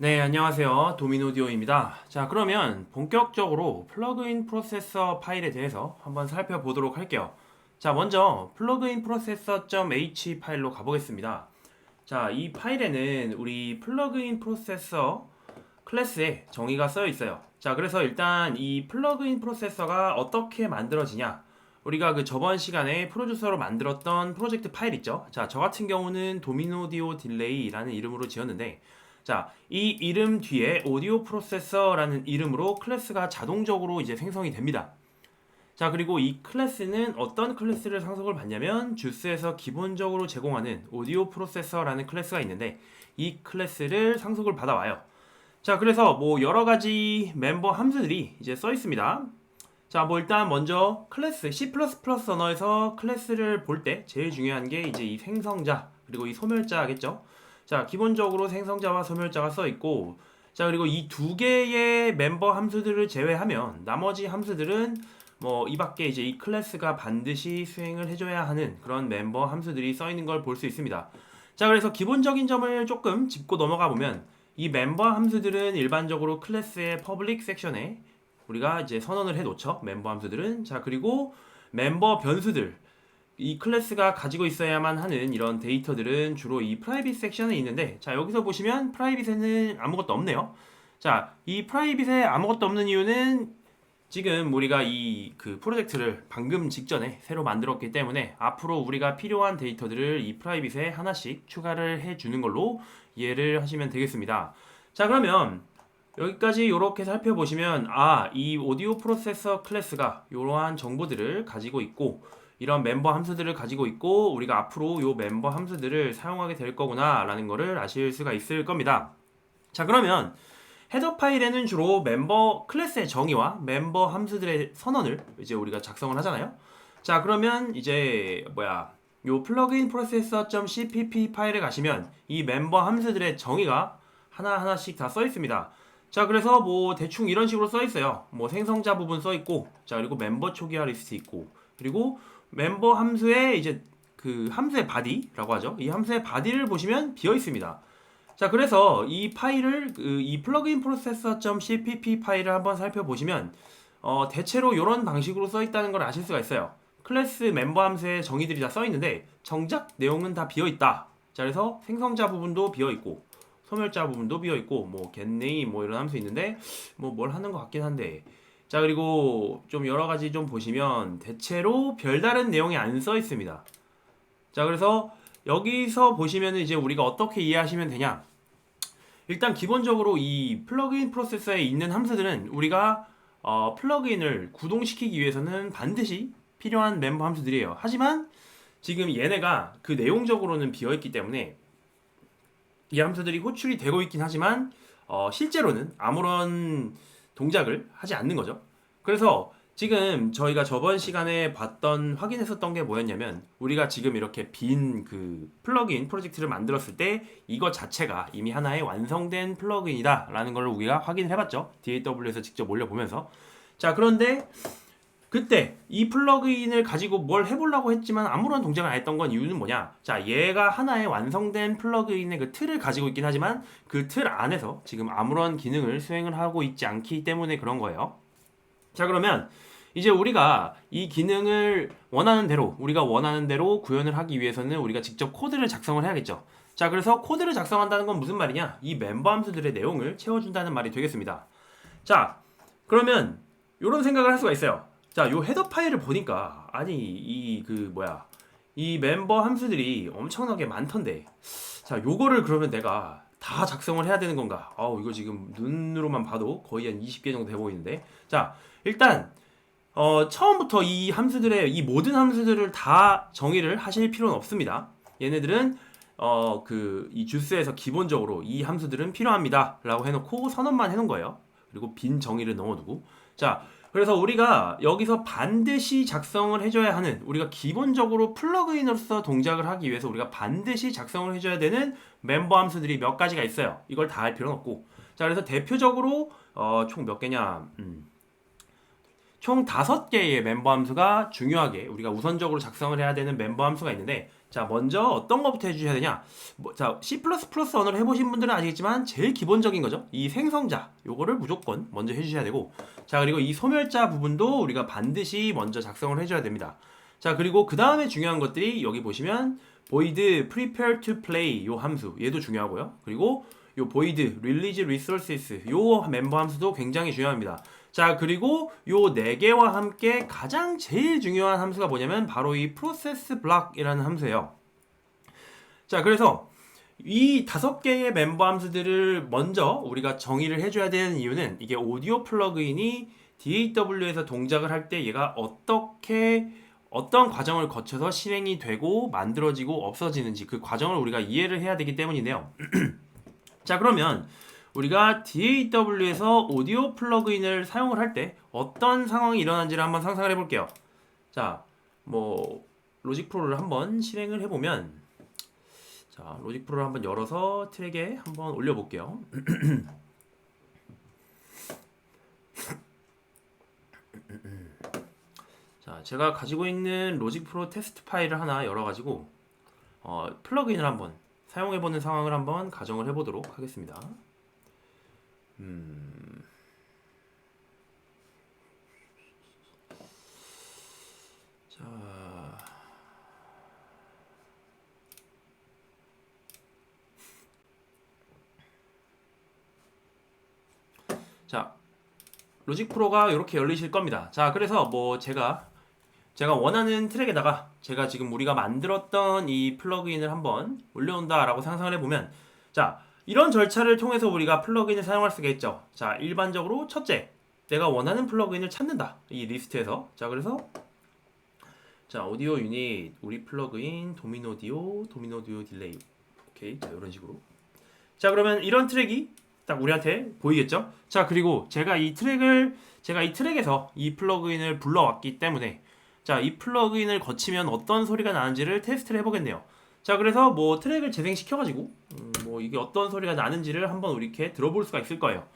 네, 안녕하세요. 도미노디오입니다. 자, 그러면 본격적으로 플러그인 프로세서 파일에 대해서 한번 살펴보도록 할게요. 자, 먼저 플러그인 프로세서.h 파일로 가보겠습니다. 자, 이 파일에는 우리 플러그인 프로세서 클래스에 정의가 쓰여 있어요. 자, 그래서 일단 이 플러그인 프로세서가 어떻게 만들어지냐? 우리가 그 저번 시간에 프로듀서로 만들었던 프로젝트 파일 있죠? 자, 저 같은 경우는 도미노디오 딜레이라는 이름으로 지었는데, 자, 이 이름 뒤에 오디오 프로세서라는 이름으로 클래스가 자동적으로 이제 생성이 됩니다. 자, 그리고 이 클래스는 어떤 클래스를 상속을 받냐면 주스에서 기본적으로 제공하는 오디오 프로세서라는 클래스가 있는데 이 클래스를 상속을 받아와요. 자, 그래서 뭐 여러 가지 멤버 함수들이 이제 써 있습니다. 자, 뭐 일단 먼저 클래스 C++ 언어에서 클래스를 볼 때 제일 중요한 게 이제 이 생성자 그리고 이 소멸자겠죠. 자, 기본적으로 생성자와 소멸자가 써 있고, 자, 그리고 이 두 개의 멤버 함수들을 제외하면 나머지 함수들은 뭐 이 밖에 이제 이 클래스가 반드시 수행을 해줘야 하는 그런 멤버 함수들이 써 있는 걸 볼 수 있습니다. 자, 그래서 기본적인 점을 조금 짚고 넘어가 보면 이 멤버 함수들은 일반적으로 클래스의 퍼블릭 섹션에 우리가 이제 선언을 해 놓죠. 멤버 함수들은. 자, 그리고 멤버 변수들 이 클래스가 가지고 있어야만 하는 이런 데이터들은 주로 이 프라이빗 섹션에 있는데, 자, 여기서 보시면 프라이빗에는 아무것도 없네요. 자, 이 프라이빗에 아무것도 없는 이유는 지금 우리가 이 그 프로젝트를 방금 직전에 새로 만들었기 때문에 앞으로 우리가 필요한 데이터들을 이 프라이빗에 하나씩 추가를 해 주는 걸로 이해를 하시면 되겠습니다. 자, 그러면 여기까지 이렇게 살펴보시면 이 오디오 프로세서 클래스가 이러한 정보들을 가지고 있고 이런 멤버 함수들을 가지고 있고 우리가 앞으로 이 멤버 함수들을 사용하게 될 거구나 라는 거를 아실 수가 있을 겁니다. 자, 그러면 헤더 파일에는 주로 멤버 클래스의 정의와 멤버 함수들의 선언을 이제 우리가 작성을 하잖아요. 자, 그러면 이제 요 플러그인 프로세서.cpp 파일에 가시면 이 멤버 함수들의 정의가 하나하나씩 다 써 있습니다. 자, 그래서 뭐 대충 이런 식으로 써 있어요. 뭐 생성자 부분 써 있고, 자, 그리고 멤버 초기화 리스트 있고, 그리고 멤버 함수의 이제 그 함수의 바디라고 하죠. 이 함수의 바디를 보시면 비어 있습니다. 자, 그래서 이 파일을 이 플러그인 프로세서.cpp 파일을 한번 살펴보시면 대체로 이런 방식으로 써 있다는 걸 아실 수가 있어요. 클래스 멤버 함수의 정의들이 다 써 있는데 정작 내용은 다 비어 있다. 자, 그래서 생성자 부분도 비어 있고 소멸자 부분도 비어 있고 뭐 getName 뭐 이런 함수 있는데 뭐 뭘 하는 것 같긴 한데, 자, 그리고 좀 여러 가지 좀 보시면 대체로 별다른 내용이 안 써 있습니다. 자, 그래서 여기서 보시면은 이제 우리가 어떻게 이해하시면 되냐? 일단 기본적으로 이 플러그인 프로세서에 있는 함수들은 우리가 플러그인을 구동시키기 위해서는 반드시 필요한 멤버 함수들이에요. 하지만 지금 얘네가 그 내용적으로는 비어있기 때문에 이 함수들이 호출이 되고 있긴 하지만 실제로는 아무런 동작을 하지 않는 거죠. 그래서 지금 저희가 저번 시간에 확인했었던 게 뭐였냐면 우리가 지금 이렇게 빈 그 플러그인 프로젝트를 만들었을 때 이거 자체가 이미 하나의 완성된 플러그인이다 라는 걸 우리가 확인을 해봤죠. DAW에서 직접 올려보면서. 자, 그런데 그때 이 플러그인을 가지고 뭘 해보려고 했지만 아무런 동작을 안 했던 건 이유는 뭐냐? 자, 얘가 하나의 완성된 플러그인의 그 틀을 가지고 있긴 하지만 그 틀 안에서 지금 아무런 기능을 수행을 하고 있지 않기 때문에 그런 거예요. 자, 그러면 이제 우리가 이 기능을 우리가 원하는 대로 구현을 하기 위해서는 우리가 직접 코드를 작성을 해야겠죠. 자, 그래서 코드를 작성한다는 건 무슨 말이냐? 이 멤버 함수들의 내용을 채워준다는 말이 되겠습니다. 자, 그러면 이런 생각을 할 수가 있어요. 자, 요 헤더 파일을 보니까 이 멤버 함수들이 엄청나게 많던데, 자, 요거를 그러면 내가 다 작성을 해야 되는 건가? 이거 지금 눈으로만 봐도 거의 한 20개 정도 돼 보이는데. 자, 일단 처음부터 이 모든 함수들을 다 정의를 하실 필요는 없습니다. 얘네들은 이 주스에서 기본적으로 이 함수들은 필요합니다 라고 해놓고 선언만 해놓은 거예요. 그리고 빈 정의를 넣어두고. 자, 그래서 우리가 여기서 반드시 작성을 해줘야 하는, 우리가 기본적으로 플러그인으로서 동작을 하기 위해서 우리가 반드시 작성을 해줘야 되는 멤버 함수들이 몇 가지가 있어요. 이걸 다 할 필요는 없고. 자, 그래서 대표적으로 총 몇 개냐? 총 5개의 멤버 함수가 중요하게 우리가 우선적으로 작성을 해야 되는 멤버 함수가 있는데, 자, 먼저 어떤 것부터 해주셔야 되냐? 자, C++ 언어를 해보신 분들은 아시겠지만 제일 기본적인 거죠. 이 생성자, 요거를 무조건 먼저 해주셔야 되고, 자, 그리고 이 소멸자 부분도 우리가 반드시 먼저 작성을 해줘야 됩니다. 자, 그리고 그 다음에 중요한 것들이 여기 보시면 void prepare to play 요 함수, 얘도 중요하고요. 그리고 요 void release resources 요 멤버 함수도 굉장히 중요합니다. 자, 그리고 요 4개와 함께 가장 제일 중요한 함수가 뭐냐면 바로 이 process block이라는 함수예요. 자, 그래서 이 5개의 멤버 함수들을 먼저 우리가 정의를 해줘야 되는 이유는 이게 오디오 플러그인이 DAW에서 동작을 할 때 얘가 어떤 과정을 거쳐서 실행이 되고 만들어지고 없어지는지 그 과정을 우리가 이해를 해야 되기 때문인데요. 자, 그러면 우리가 DAW에서 오디오 플러그인을 사용을 할 때 어떤 상황이 일어난지를 한번 상상을 해볼게요. 자, 뭐 로직 프로를 한번 실행을 해보면, 자, 로직 프로를 한번 열어서 트랙에 한번 올려볼게요. 자, 제가 가지고 있는 로직 프로 테스트 파일을 하나 열어가지고 플러그인을 한번 사용해보는 상황을 한번 가정을 해보도록 하겠습니다. 자, 로직 프로가 이렇게 열리실 겁니다. 자, 그래서 뭐 제가 원하는 트랙에다가 제가 지금 우리가 만들었던 이 플러그인을 한번 올려온다라고 상상을 해보면, 자, 이런 절차를 통해서 우리가 플러그인을 사용할 수가 있죠. 자, 일반적으로 첫째, 내가 원하는 플러그인을 찾는다. 이 리스트에서. 자, 그래서 자, 오디오 유닛, 우리 플러그인, 도미노디오 딜레이. 오케이. 자, 이런 식으로. 자, 그러면 이런 트랙이 딱 우리한테 보이겠죠? 자, 그리고 제가 이 트랙에서 이 플러그인을 불러왔기 때문에, 자, 이 플러그인을 거치면 어떤 소리가 나는지를 테스트를 해보겠네요. 자, 그래서 뭐 트랙을 재생시켜가지고 뭐 이게 어떤 소리가 나는지를 한번 우리 이렇게 들어볼 수가 있을 거예요.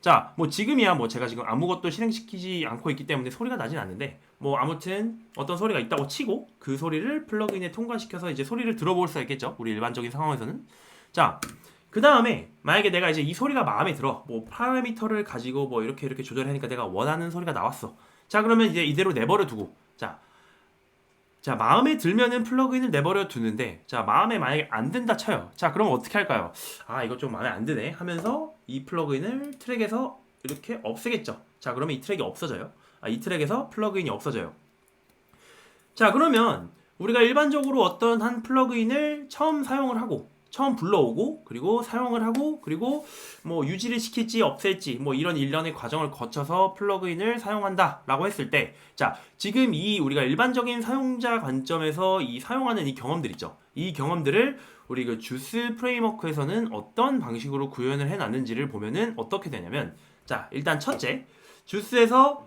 자, 뭐 지금이야 뭐 제가 지금 아무것도 실행시키지 않고 있기 때문에 소리가 나진 않는데, 뭐 아무튼 어떤 소리가 있다고 치고 그 소리를 플러그인에 통과시켜서 이제 소리를 들어볼 수가 있겠죠. 우리 일반적인 상황에서는. 자, 그 다음에 만약에 내가 이제 이 소리가 마음에 들어, 뭐 파라미터를 가지고 뭐 이렇게 조절하니까 내가 원하는 소리가 나왔어. 자, 그러면 이제 이대로 내버려 두고, 자, 마음에 들면은 플러그인을 내버려 두는데, 자, 마음에 만약에 안 든다 쳐요. 자, 그럼 어떻게 할까요? 아, 이거 좀 마음에 안 드네 하면서 이 플러그인을 트랙에서 이렇게 없애겠죠. 자, 그러면 이 트랙이 없어져요. 이 트랙에서 플러그인이 없어져요. 자, 그러면 우리가 일반적으로 어떤 한 플러그인을 처음 불러오고, 그리고 사용을 하고, 그리고 뭐 유지를 시킬지 없앨지 뭐 이런 일련의 과정을 거쳐서 플러그인을 사용한다 라고 했을 때, 자, 지금 이 우리가 일반적인 사용자 관점에서 이 사용하는 이 경험들 있죠. 이 경험들을 우리 그 주스 프레임워크에서는 어떤 방식으로 구현을 해놨는지를 보면은 어떻게 되냐면, 자, 일단 첫째, DAW에서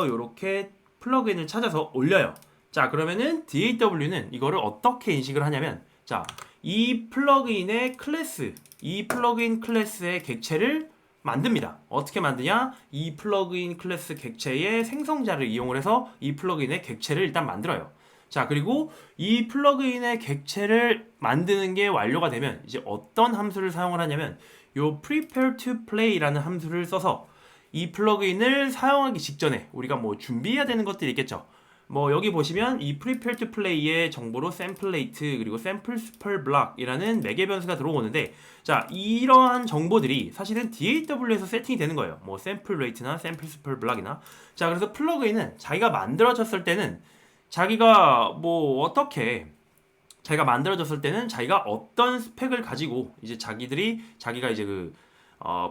이렇게 플러그인을 찾아서 올려요. 자, 그러면은 DAW는 이거를 어떻게 인식을 하냐면, 자, 이 플러그인의 클래스, 이 플러그인 클래스의 객체를 만듭니다. 어떻게 만드냐? 이 플러그인 클래스 객체의 생성자를 이용을 해서 이 플러그인의 객체를 일단 만들어요. 자, 그리고 이 플러그인의 객체를 만드는 게 완료가 되면 이제 어떤 함수를 사용을 하냐면 요 prepare to play라는 함수를 써서 이 플러그인을 사용하기 직전에 우리가 뭐 준비해야 되는 것들이 있겠죠. 뭐 여기 보시면 이 prepare to play의 정보로 샘플레이트 그리고 samples per block이라는 매개 변수가 들어오는데, 자, 이러한 정보들이 사실은 DAW에서 세팅이 되는 거예요. 뭐 sample rate나 samples per block이나. 자, 그래서 플러그인은 자기가 만들어졌을 때는 자기가 어떤 스펙을 가지고 이제 자기가 이제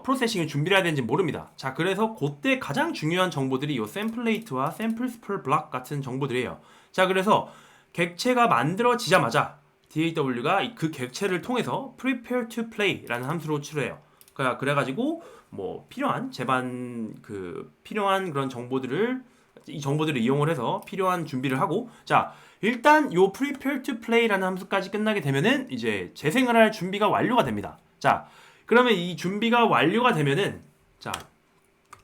프로세싱을 준비를 해야 되는지 모릅니다. 자, 그래서 그때 가장 중요한 정보들이 이 샘플레이트와 samples per block 같은 정보들이에요. 자, 그래서 객체가 만들어지자마자 DAW가 그 객체를 통해서 prepare to play라는 함수로 추려해요. 그래가지고 뭐 필요한 그런 정보들을 이용을 해서 필요한 준비를 하고, 자, 일단 요 prepare to play라는 함수까지 끝나게 되면은 이제 재생을 할 준비가 완료가 됩니다. 자, 그러면 이 준비가 완료가 되면은, 자,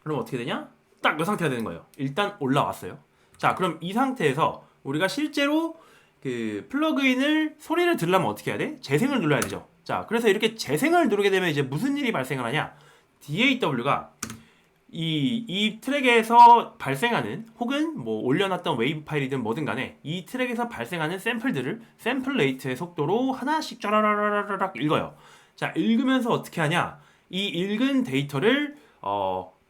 그럼 어떻게 되냐? 딱 이 상태가 되는 거예요. 일단 올라왔어요. 자, 그럼 이 상태에서 우리가 실제로 그 플러그인을 소리를 들으려면 어떻게 해야 돼? 재생을 눌러야 되죠. 자, 그래서 이렇게 재생을 누르게 되면 이제 무슨 일이 발생을 하냐? DAW가 이 트랙에서 발생하는 혹은 뭐 올려놨던 웨이브 파일이든 뭐든 간에 이 트랙에서 발생하는 샘플들을 샘플 레이트의 속도로 하나씩 쫘라라라락 읽어요. 자, 읽으면서 어떻게 하냐? 이 읽은 데이터를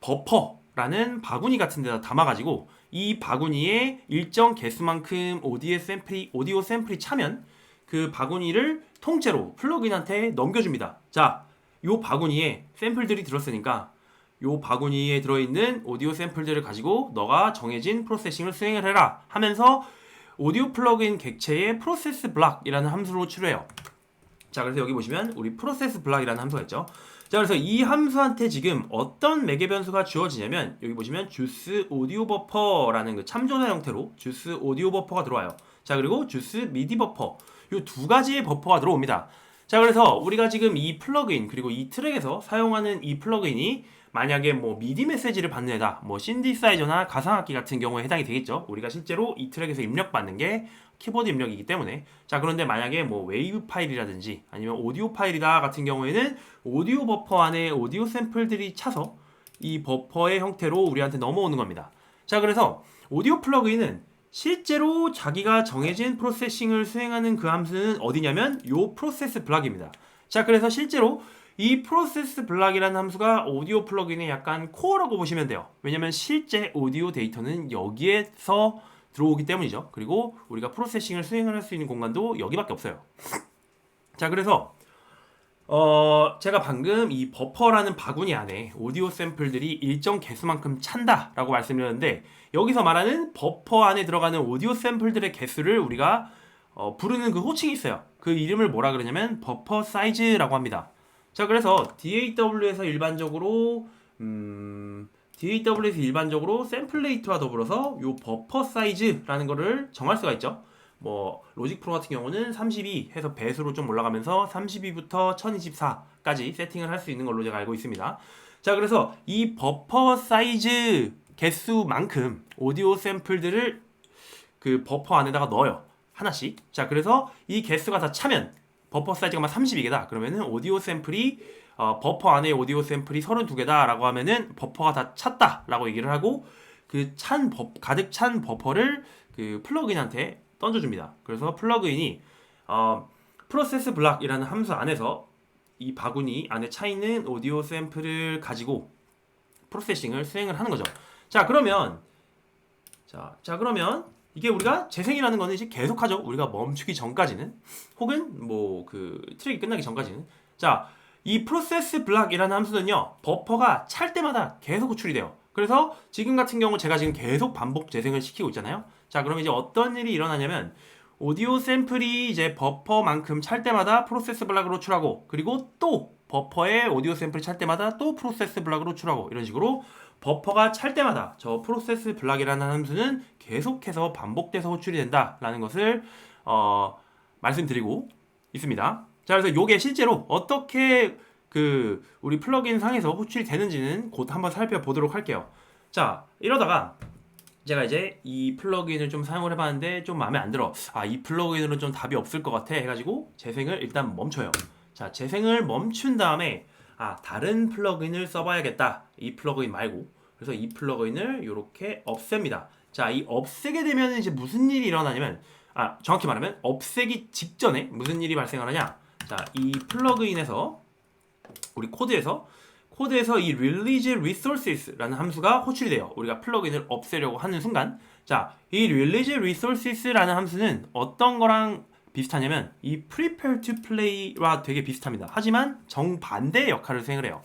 버퍼라는 바구니 같은 데다 담아가지고 이 바구니에 일정 개수만큼 오디오 샘플이 차면 그 바구니를 통째로 플러그인한테 넘겨줍니다. 자, 요 바구니에 샘플들이 들었으니까 요 바구니에 들어있는 오디오 샘플들을 가지고 너가 정해진 프로세싱을 수행을 해라 하면서 오디오 플러그인 객체의 프로세스 블락이라는 함수로 추려해요. 자, 그래서 여기 보시면 우리 프로세스 블락이라는 함수가 있죠. 자, 그래서 이 함수한테 지금 어떤 매개 변수가 주어지냐면 여기 보시면 주스 오디오 버퍼라는 그 참조사 형태로 주스 오디오 버퍼가 들어와요. 자, 그리고 주스 미디 버퍼 요 두 가지의 버퍼가 들어옵니다. 자, 그래서 우리가 지금 이 플러그인 그리고 이 트랙에서 사용하는 이 플러그인이 만약에 뭐 미디 메시지를 받는 애다, 뭐 신디사이저나 가상악기 같은 경우에 해당이 되겠죠. 우리가 실제로 이 트랙에서 입력받는 게 키보드 입력이기 때문에. 자, 그런데 만약에 뭐 웨이브 파일이라든지 아니면 오디오 파일이다 같은 경우에는 오디오 버퍼 안에 오디오 샘플들이 차서 이 버퍼의 형태로 우리한테 넘어오는 겁니다. 자, 그래서 오디오 플러그인은 실제로 자기가 정해진 프로세싱을 수행하는 그 함수는 어디냐면 요 프로세스 블락입니다. 자, 그래서 실제로 이 프로세스 블락이라는 함수가 오디오 플러그인의 약간 코어라고 보시면 돼요. 왜냐면 실제 오디오 데이터는 여기에서 들어오기 때문이죠. 그리고 우리가 프로세싱을 수행을 할 수 있는 공간도 여기밖에 없어요. 자, 그래서 제가 방금 이 버퍼라는 바구니 안에 오디오 샘플들이 일정 개수만큼 찬다 라고 말씀드렸는데 여기서 말하는 버퍼 안에 들어가는 오디오 샘플들의 개수를 우리가 부르는 그 호칭이 있어요. 그 이름을 뭐라 그러냐면 버퍼 사이즈라고 합니다. 자, 그래서 DAW에서 일반적으로 샘플 레이트와 더불어서 요 버퍼 사이즈라는 거를 정할 수가 있죠. 뭐 로직 프로 같은 경우는 32 해서 배수로 좀 올라가면서 32부터 1024까지 세팅을 할 수 있는 걸로 제가 알고 있습니다. 자, 그래서 이 버퍼 사이즈 개수만큼 오디오 샘플들을 그 버퍼 안에다가 넣어요. 하나씩. 자, 그래서 이 개수가 다 차면 버퍼 사이즈가 막 32개다. 그러면은 오디오 샘플이 버퍼 안에 오디오 샘플이 32개다 라고 하면은 버퍼가 다 찼다 라고 얘기를 하고 그 가득 찬 버퍼를 그 플러그인한테 던져줍니다. 그래서 플러그인이 프로세스 블락이라는 함수 안에서 이 바구니 안에 차있는 오디오 샘플을 가지고 프로세싱을 수행을 하는 거죠. 자, 그러면 이게 우리가 재생이라는 거는 이제 계속하죠. 우리가 멈추기 전까지는 혹은 뭐 그 트랙이 끝나기 전까지는. 자, 이 프로세스 블락이라는 함수는요 버퍼가 찰 때마다 계속 호출이 돼요. 그래서 지금 같은 경우 제가 지금 계속 반복 재생을 시키고 있잖아요. 자, 그럼 이제 어떤 일이 일어나냐면 오디오 샘플이 이제 버퍼만큼 찰 때마다 프로세스 블락을 호출하고 그리고 또 버퍼에 오디오 샘플이 찰 때마다 또 프로세스 블락을 호출하고 이런 식으로 버퍼가 찰 때마다 저 프로세스 블락이라는 함수는 계속해서 반복돼서 호출이 된다라는 것을 말씀드리고 있습니다. 자, 그래서 요게 실제로 어떻게 그 우리 플러그인 상에서 호출이 되는지는 곧 한번 살펴보도록 할게요. 자, 이러다가 제가 이제 이 플러그인을 좀 사용을 해봤는데 좀 마음에 안 들어. 이 플러그인으로 좀 답이 없을 것 같아 해가지고 재생을 일단 멈춰요. 자, 재생을 멈춘 다음에 다른 플러그인을 써봐야겠다. 이 플러그인 말고. 그래서 이 플러그인을 이렇게 없앱니다. 자, 이 없애게 되면 이제 무슨 일이 일어나냐면 정확히 말하면 없애기 직전에 무슨 일이 발생을 하냐. 자, 이 플러그인에서 우리 코드에서 이 release resources라는 함수가 호출이 돼요. 우리가 플러그인을 없애려고 하는 순간. 자, 이 release resources라는 함수는 어떤 거랑 비슷하냐면 이 prepare to play와 되게 비슷합니다. 하지만 정반대의 역할을 수행을 해요.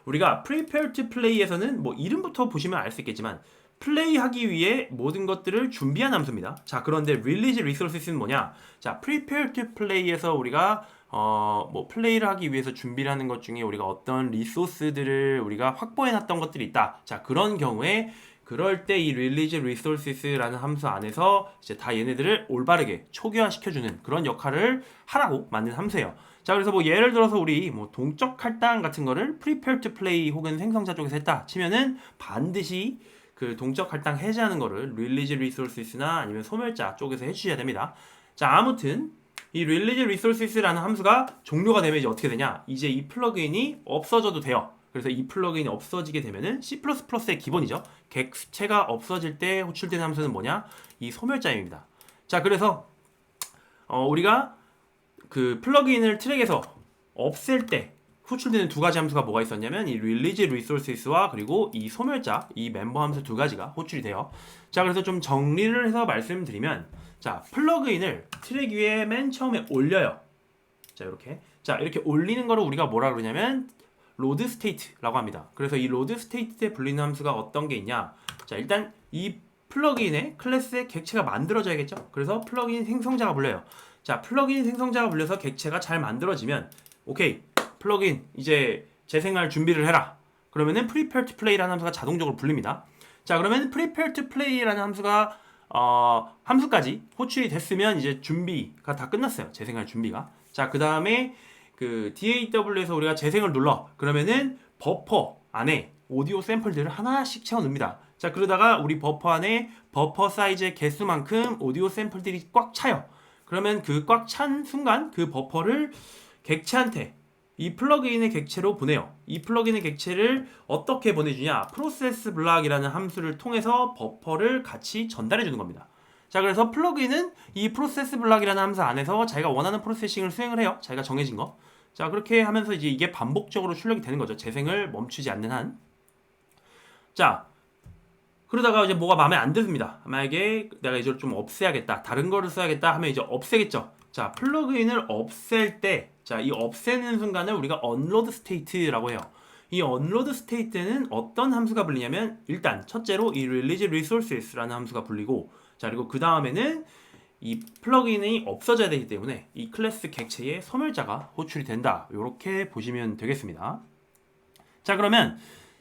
우리가 prepare to play에서는 뭐 이름부터 보시면 알 수 있겠지만 플레이하기 위해 모든 것들을 준비한 함수입니다. 자, 그런데 release resources는 뭐냐? 자, prepare to play에서 우리가 뭐 플레이를 하기 위해서 준비를 하는 것 중에 우리가 어떤 리소스들을 우리가 확보해 놨던 것들이 있다. 자, 그런 경우에 그럴 때 이 release resources라는 함수 안에서 이제 다 얘네들을 올바르게 초기화시켜주는 그런 역할을 하라고 만든 함수예요. 자, 그래서 뭐 예를 들어서 우리 뭐 동적 할당 같은 거를 prepare to play 혹은 생성자 쪽에서 했다 치면은 반드시 그 동적 할당 해제하는 거를 release resources나 아니면 소멸자 쪽에서 해주셔야 됩니다. 자, 아무튼 이 release resources라는 함수가 종료가 되면 이제 어떻게 되냐? 이제 이 플러그인이 없어져도 돼요. 그래서 이 플러그인이 없어지게 되면은 C++의 기본이죠. 객체가 없어질 때 호출되는 함수는 뭐냐? 이 소멸자입니다. 자, 그래서 우리가 그 플러그인을 트랙에서 없앨 때 호출되는 두 가지 함수가 뭐가 있었냐면 이 release resources와 그리고 이 소멸자, 이 멤버 함수 두 가지가 호출이 돼요. 자, 그래서 좀 정리를 해서 말씀드리면, 자, 플러그인을 트랙 위에 맨 처음에 올려요. 자, 이렇게. 자, 이렇게 올리는 거를 우리가 뭐라 그러냐면 load state라고 합니다. 그래서 이 load state에 불리는 함수가 어떤 게 있냐? 자, 일단 이 플러그인의 클래스의 객체가 만들어져야겠죠? 그래서 플러그인 생성자가 불려요. 자, 플러그인 생성자가 불려서 객체가 잘 만들어지면 오케이, 플러그인 이제 재생할 준비를 해라. 그러면은 prepare to play라는 함수가 자동적으로 불립니다. 자, 그러면 prepare to play라는 함수가 함수까지 호출이 됐으면 이제 준비가 다 끝났어요. 재생할 준비가. 자, 그 다음에 그 DAW에서 우리가 재생을 눌러. 그러면은 버퍼 안에 오디오 샘플들을 하나씩 채워 넣습니다. 자, 그러다가 우리 버퍼 안에 버퍼 사이즈의 개수만큼 오디오 샘플들이 꽉 차요. 그러면 그 꽉 찬 순간 그 버퍼를 객체한테 이 플러그인의 객체로 보내요. 이 플러그인의 객체를 어떻게 보내주냐? 프로세스 블락이라는 함수를 통해서 버퍼를 같이 전달해 주는 겁니다. 자, 그래서 플러그인은 이 프로세스 블락이라는 함수 안에서 자기가 원하는 프로세싱을 수행을 해요. 자기가 정해진 거. 자, 그렇게 하면서 이제 이게 반복적으로 출력이 되는 거죠. 재생을 멈추지 않는 한. 자, 그러다가 이제 뭐가 마음에 안 듭니다. 만약에 내가 이제 좀 없애야겠다, 다른 거를 써야겠다 하면 이제 없애겠죠. 자, 플러그인을 없앨 때, 자, 이 없애는 순간을 우리가 unload state라고 해요. 이 unload state는 어떤 함수가 불리냐면, 일단 첫째로 이 release resources라는 함수가 불리고, 자, 그리고 그 다음에는 이 플러그인이 없어져야 되기 때문에 이 클래스 객체의 소멸자가 호출이 된다. 이렇게 보시면 되겠습니다. 자, 그러면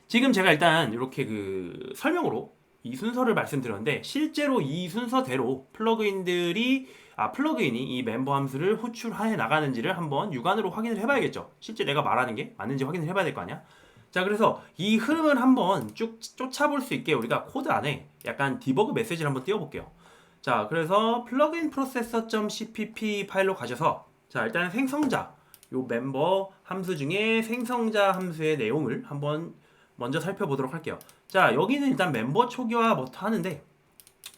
지금 제가 일단 이렇게 그 설명으로 이 순서를 말씀드렸는데, 실제로 이 순서대로 플러그인이 이 멤버 함수를 호출해 나가는지를 한번 육안으로 확인을 해봐야겠죠. 실제 내가 말하는 게 맞는지 확인을 해봐야 될 거 아니야. 자, 그래서 이 흐름을 한번 쭉 쫓아볼 수 있게 우리가 코드 안에 약간 디버그 메시지를 한번 띄워볼게요. 자, 그래서 plugin processor.cpp 파일로 가셔서, 자, 일단 생성자, 요 멤버 함수 중에 생성자 함수의 내용을 한번 먼저 살펴보도록 할게요. 자, 여기는 일단 멤버 초기화부터 하는데,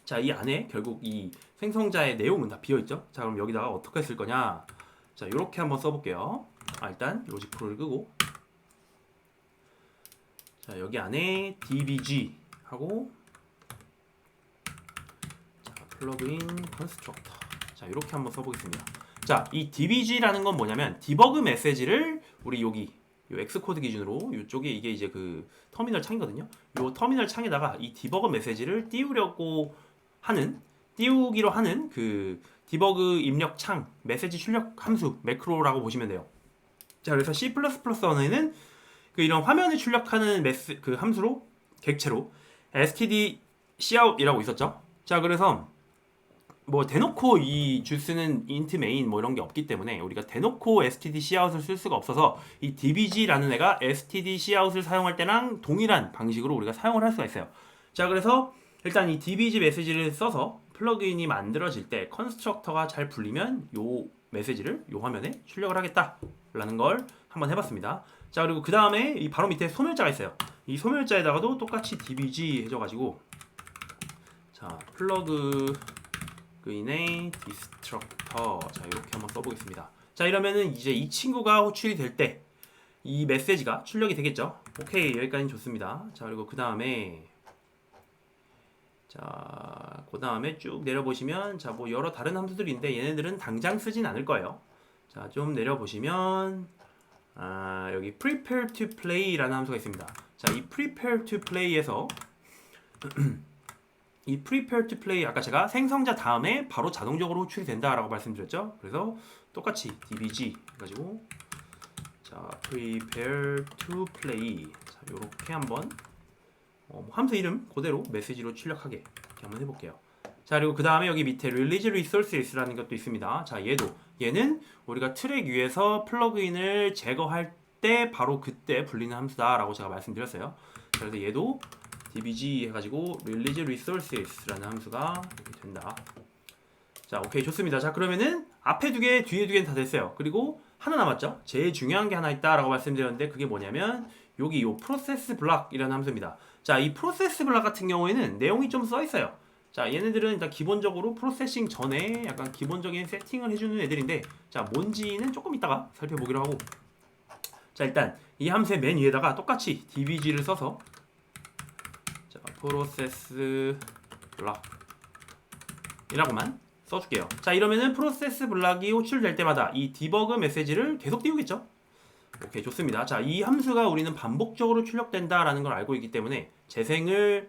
자, 이 안에 결국 이 생성자의 내용은 다 비어있죠. 자, 그럼 여기다가 어떻게 쓸 거냐? 자, 요렇게 한번 써볼게요. 로직 프로를 끄고, 자, 여기 안에 dbg 하고, 자, 플러그인 컨스트럭터, 자, 이렇게 한번 써보겠습니다. 자, 이 dbg라는 건 뭐냐면 디버그 메시지를 우리 여기 요 엑스코드 기준으로 이쪽에 이게 이제 그 터미널 창이거든요. 요 터미널 창에다가 이 디버그 메시지를 띄우기로 하는 그 디버그 입력 창 메시지 출력 함수 매크로라고 보시면 돼요. 자, 그래서 C++ 언어에는 그 이런 화면을 출력하는 그 함수로 객체로 std cout이라고 있었죠. 자, 그래서 뭐 대놓고 이 주스는 int main 뭐 이런 게 없기 때문에 우리가 대놓고 std cout을 쓸 수가 없어서 이 dbg라는 애가 std cout을 사용할 때랑 동일한 방식으로 우리가 사용을 할 수가 있어요. 자, 그래서 일단 이 dbg 메시지를 써서 플러그인이 만들어질 때 컨스트럭터가 잘 불리면 요 메시지를 요 화면에 출력을 하겠다라는 걸 한번 해봤습니다. 자, 그리고 그 다음에 이 바로 밑에 소멸자가 있어요. 이 소멸자에다가도 똑같이 dbg 해줘가지고, 자, 플러그인의 디스트럭터, 자, 이렇게 한번 써보겠습니다. 자, 이러면은 이제 이 친구가 호출이 될 때 이 메시지가 출력이 되겠죠. 오케이, 여기까지는 좋습니다. 자, 그리고 그 다음에 쭉 내려보시면, 자, 뭐 여러 다른 함수들이 있는데 얘네들은 당장 쓰진 않을 거예요. 자, 좀 내려보시면 여기 prepare to play라는 함수가 있습니다. 자, 이 prepare to play에서 이 prepare to play, 아까 제가 생성자 다음에 바로 자동적으로 호출이 된다라고 말씀드렸죠. 그래서 똑같이 dbg 해가지고, 자, prepare to play, 자, 요렇게 한번 함수 이름 그대로 메시지로 출력하게 이렇게 한번 해볼게요. 자, 그리고 그 다음에 여기 밑에 release resources라는 것도 있습니다. 자, 얘는 우리가 트랙 위에서 플러그인을 제거할 때 바로 그때 불리는 함수다라고 제가 말씀드렸어요. 자, 그래서 얘도 dbg 해가지고 release resources라는 함수가 이렇게 된다. 자, 오케이, 좋습니다. 자, 그러면은 앞에 두 개, 뒤에 두 개는 다 됐어요. 그리고 하나 남았죠? 제일 중요한 게 하나 있다라고 말씀드렸는데 그게 뭐냐면 여기 요 프로세스 블락이라는 함수입니다. 자, 이 프로세스 블락 같은 경우에는 내용이 좀 써 있어요. 자, 얘네들은 일단 기본적으로 프로세싱 전에 약간 기본적인 세팅을 해주는 애들인데, 자, 뭔지는 조금 이따가 살펴보기로 하고, 자, 일단 이 함수의 맨 위에다가 똑같이 dbg를 써서, 자, 프로세스 블락이라고만 써줄게요. 자, 이러면은 프로세스 블락이 호출될 때마다 이 디버그 메시지를 계속 띄우겠죠? 오케이, 좋습니다. 자, 이 함수가 우리는 반복적으로 출력된다라는 걸 알고 있기 때문에 재생을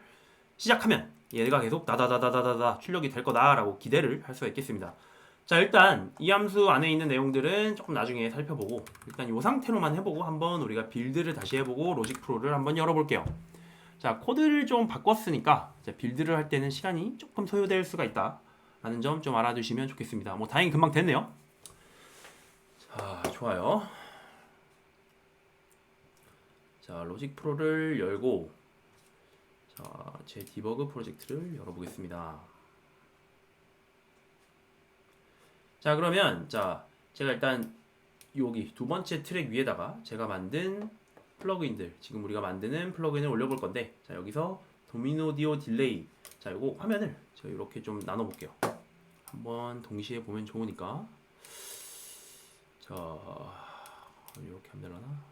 시작하면 얘가 계속 다다다다다다 출력이 될 거다라고 기대를 할 수가 있겠습니다. 자, 일단 이 함수 안에 있는 내용들은 조금 나중에 살펴보고 일단 이 상태로만 해보고 한번 우리가 빌드를 다시 해보고 로직 프로를 한번 열어볼게요. 자, 코드를 좀 바꿨으니까 빌드를 할 때는 시간이 조금 소요될 수가 있다 라는 점 좀 알아두시면 좋겠습니다. 뭐 다행히 금방 됐네요. 자, 좋아요. 자, 로직 프로를 열고, 자, 제 디버그 프로젝트를 열어보겠습니다. 자, 그러면 자, 제가 일단 여기 두 번째 트랙 위에다가 제가 만든 플러그인들, 지금 우리가 만드는 플러그인을 올려볼 건데, 자, 여기서 도미노디오 딜레이, 자, 요거 화면을 제가 이렇게 좀 나눠볼게요. 한번 동시에 보면 좋으니까. 자, 이렇게 하면 되려나?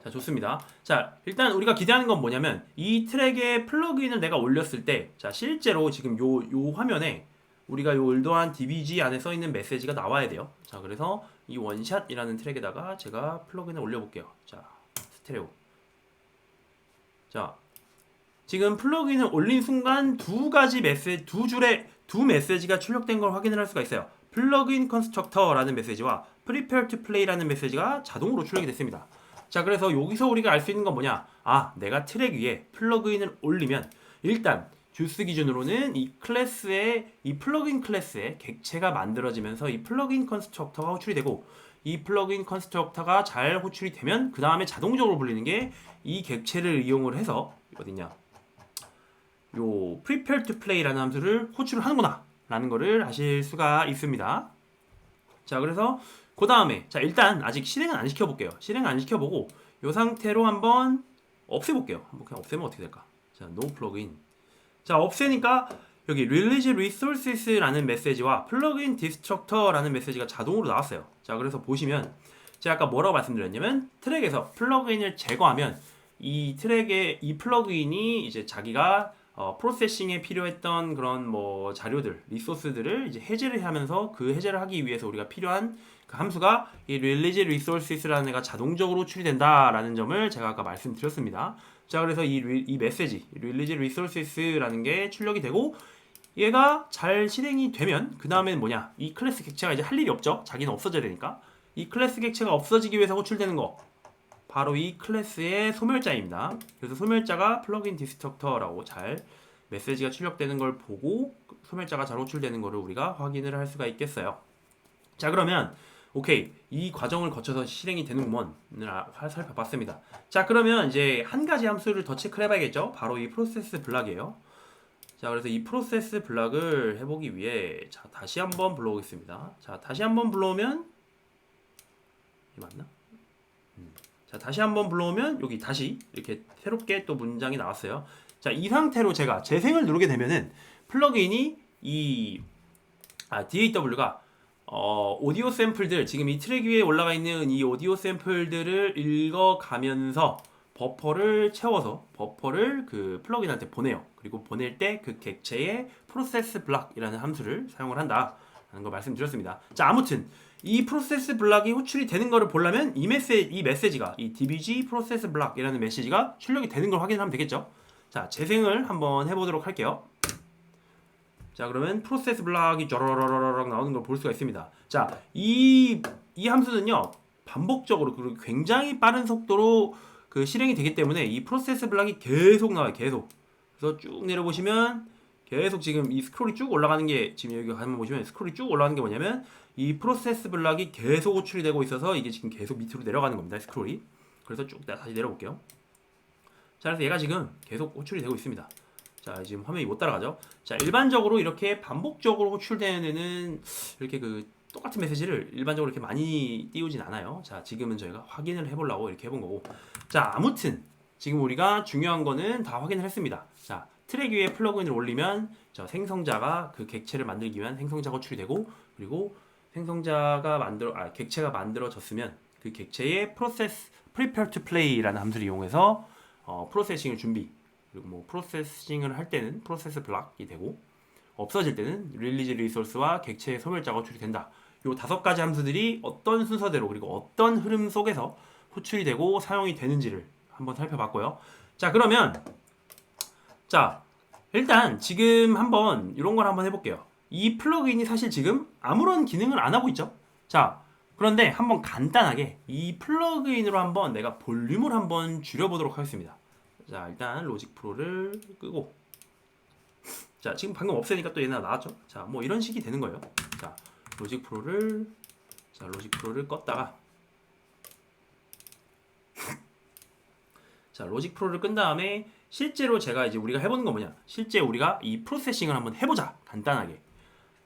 자, 좋습니다. 자, 일단 우리가 기대하는 건 뭐냐면 이 트랙에 플러그인을 내가 올렸을 때, 자, 실제로 지금 요 화면에 우리가 요 을도한 dbg 안에 써 있는 메시지가 나와야 돼요. 자, 그래서 이 원샷이라는 트랙에다가 제가 플러그인을 올려볼게요. 자, 스테레오. 자, 지금 플러그인을 올린 순간 두 줄의 두 메시지가 출력된 걸 확인을 할 수가 있어요. 플러그인 컨스트럭터라는 메시지와 prepare to play라는 메시지가 자동으로 출력이 됐습니다. 자, 그래서 여기서 우리가 알 수 있는 건 뭐냐? 아, 내가 트랙 위에 플러그인을 올리면 일단 주스 기준으로는 이 플러그인 클래스의 객체가 만들어지면서 이 플러그인 컨스트럭터가 호출이 되고, 이 플러그인 컨스트럭터가 잘 호출이 되면 그 다음에 자동적으로 불리는 게 이 객체를 이용을 해서 어딨냐? 요 prepare to play라는 함수를 호출을 하는구나 라는 거를 아실 수가 있습니다. 자, 그래서 그 다음에 자, 일단 아직 실행은 안 시켜볼게요. 실행 안 시켜보고 이 상태로 한번 없애볼게요. 한번 그냥 없애면 어떻게 될까? 자, no plugin. 자, 없애니까 여기 release resources라는 메시지와 plugin destructor라는 메시지가 자동으로 나왔어요. 자, 그래서 보시면 제가 아까 뭐라고 말씀드렸냐면 트랙에서 플러그인을 제거하면 이 트랙의 이 플러그인이 이제 자기가 프로세싱에 필요했던 그런 뭐 자료들, 리소스들을 이제 해제를 하면서 그 해제를 하기 위해서 우리가 필요한 그 함수가 이 release resources라는 애가 자동적으로 출이된다라는 점을 제가 아까 말씀드렸습니다. 자, 그래서 이 메시지, release resources라는 게 출력이 되고 얘가 잘 실행이 되면 그 다음에는 뭐냐? 이 클래스 객체가 이제 할 일이 없죠. 자기는 없어져야 되니까. 이 클래스 객체가 없어지기 위해서 호출되는 거. 바로 이 클래스의 소멸자입니다. 그래서 소멸자가 플러그인 디스트럭터라고 잘 메시지가 출력되는 걸 보고 소멸자가 잘 호출되는 거를 우리가 확인을 할 수가 있겠어요. 자, 그러면 오케이, 이 과정을 거쳐서 실행이 되는구먼 살펴봤습니다. 자, 그러면 이제 한 가지 함수를 더 체크를 해봐야겠죠. 바로 이 프로세스 블락이에요. 자, 그래서 이 프로세스 블락을 해보기 위해 자, 다시 한번 불러오겠습니다. 자, 다시 한번 불러오면 이게 맞나? 자, 다시 한번 불러오면 여기 다시 이렇게 새롭게 또 문장이 나왔어요. 자, 이 상태로 제가 재생을 누르게 되면은 플러그인이 DAW가 오디오 샘플들, 지금 이 트랙 위에 올라가 있는 이 오디오 샘플들을 읽어가면서 버퍼를 채워서 버퍼를 그 플러그인한테 보내요. 그리고 보낼 때 그 객체의 프로세스 블락이라는 함수를 사용을 한다라는 걸 말씀드렸습니다. 자, 아무튼 이 프로세스 블락이 호출이 되는 거를 보려면 이 메시지가 이 dbg 프로세스 블락이라는 메시지가 출력이 되는 걸 확인하면 되겠죠. 자, 재생을 한번 해보도록 할게요. 자, 그러면 프로세스 블락이 쩌러러러러 나오는 걸 볼 수가 있습니다. 자, 이 함수는요 반복적으로 그리고 굉장히 빠른 속도로 그 실행이 되기 때문에 이 프로세스 블락이 계속 나와요. 계속. 그래서 쭉 내려보시면 계속 지금 이 스크롤이 쭉 올라가는 게, 지금 여기 한번 보시면 스크롤이 쭉 올라가는 게 뭐냐면 이 프로세스 블락이 계속 호출이 되고 있어서 이게 지금 계속 밑으로 내려가는 겁니다. 스크롤이. 그래서 쭉 다시 내려볼게요. 자, 그래서 얘가 지금 계속 호출이 되고 있습니다. 자, 지금 화면이 못 따라가죠. 자, 일반적으로 이렇게 반복적으로 호출되는 애는 이렇게 그 똑같은 메시지를 일반적으로 이렇게 많이 띄우진 않아요. 자, 지금은 저희가 확인을 해보려고 이렇게 해본 거고. 자, 아무튼 지금 우리가 중요한 거는 다 확인을 했습니다. 자, 트랙 위에 플러그인을 올리면 저 생성자가 그 객체를 만들기 위한 생성자가 호출이 되고, 그리고 객체가 만들어졌으면 그 객체의 프로세스 prepare to play라는 함수를 이용해서 프로세싱을 준비, 그리고 뭐 프로세싱을 할 때는 프로세스 블락이 되고, 없어질 때는 릴리즈 리소스와 객체의 소멸자가 호출이 된다. 요 5가지 함수들이 어떤 순서대로 그리고 어떤 흐름 속에서 호출이 되고 사용이 되는지를 한번 살펴봤고요. 자, 그러면 자, 일단 지금 한번 이런 걸 한번 해볼게요. 이 플러그인이 사실 지금 아무런 기능을 안 하고 있죠. 자, 그런데 한번 간단하게 이 플러그인으로 한번 내가 볼륨을 한번 줄여보도록 하겠습니다. 자, 일단 로직 프로를 끄고, 자, 지금 방금 없애니까 또 얘네가 나왔죠. 자, 뭐 이런 식이 되는 거예요. 자, 로직 프로를 껐다가, 자, 로직 프로를 끈 다음에 실제로 제가 이제 우리가 해보는 건 뭐냐? 실제 우리가 이 프로세싱을 한번 해보자. 간단하게.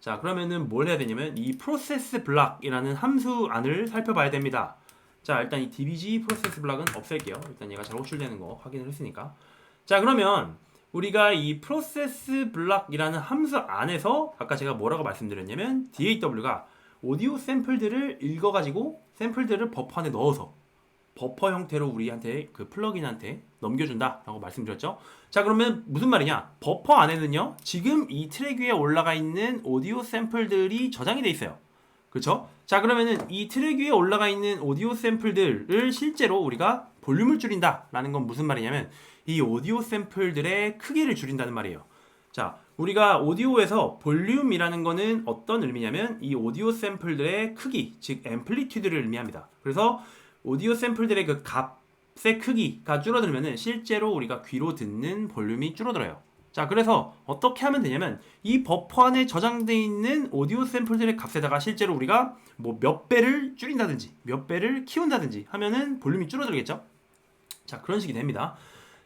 자, 그러면은 뭘 해야 되냐면 이 프로세스 블락이라는 함수 안을 살펴봐야 됩니다. 자, 일단 이 dbg 프로세스 블락은 없앨게요. 일단 얘가 잘 호출되는 거 확인을 했으니까. 자, 그러면 우리가 이 프로세스 블락이라는 함수 안에서 아까 제가 뭐라고 말씀드렸냐면 daw가 오디오 샘플들을 읽어가지고 샘플들을 버퍼 안에 넣어서 버퍼 형태로 우리한테 그 플러그인한테 넘겨준다 라고 말씀드렸죠. 자, 그러면 무슨 말이냐, 버퍼 안에는요 지금 이 트랙 위에 올라가 있는 오디오 샘플들이 저장이 돼 있어요. 그렇죠? 자, 그러면은 이 트랙 위에 올라가 있는 오디오 샘플들을 실제로 우리가 볼륨을 줄인다 라는 건 무슨 말이냐면 이 오디오 샘플들의 크기를 줄인다는 말이에요. 자, 우리가 오디오에서 볼륨이라는 거는 어떤 의미냐면 이 오디오 샘플들의 크기, 즉 앰플리튜드를 의미합니다. 그래서 오디오 샘플들의 그 값의 크기가 줄어들면은 실제로 우리가 귀로 듣는 볼륨이 줄어들어요. 자, 그래서 어떻게 하면 되냐면 이 버퍼 안에 저장되어 있는 오디오 샘플들의 값에다가 실제로 우리가 뭐 몇 배를 줄인다든지 몇 배를 키운다든지 하면은 볼륨이 줄어들겠죠. 자, 그런 식이 됩니다.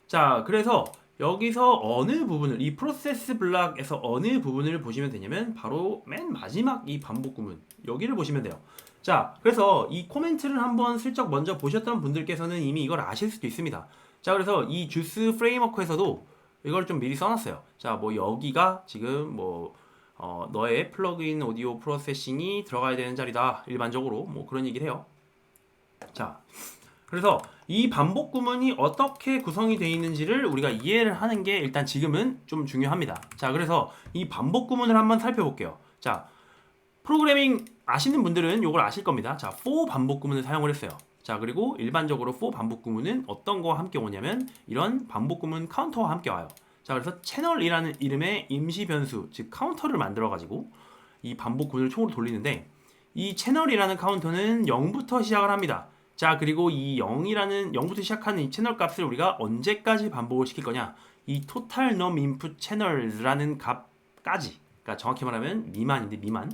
자, 그래서 여기서 어느 부분을, 이 프로세스 블락에서 어느 부분을 보시면 되냐면 바로 맨 마지막 이 반복 구문 여기를 보시면 돼요. 자, 그래서 이 코멘트를 한번 슬쩍 먼저 보셨던 분들께서는 이미 이걸 아실 수도 있습니다. 자, 그래서 이 주스 프레임워크에서도 이걸 좀 미리 써놨어요. 자, 뭐 여기가 지금 뭐 너의 플러그인 오디오 프로세싱이 들어가야 되는 자리다, 일반적으로 뭐 그런 얘기를 해요. 자, 그래서 이 반복 구문이 어떻게 구성이 되어 있는지를 우리가 이해를 하는 게 일단 지금은 좀 중요합니다. 자, 그래서 이 반복 구문을 한번 살펴볼게요. 자, 프로그래밍 아시는 분들은 이걸 아실 겁니다. 자, for 반복 구문을 사용을 했어요. 자, 그리고 일반적으로 for 반복 구문은 어떤 거와 함께 오냐면 이런 반복 구문 카운터와 함께 와요. 자, 그래서 채널이라는 이름의 임시 변수, 즉 카운터를 만들어 가지고 이 반복 구문을 총으로 돌리는데 이 채널이라는 카운터는 0부터 시작을 합니다. 자, 그리고 이 0부터 시작하는 이 채널 값을 우리가 언제까지 반복을 시킬 거냐, 이 total num input channels라는 값까지, 그러니까 정확히 말하면 미만인데 미만,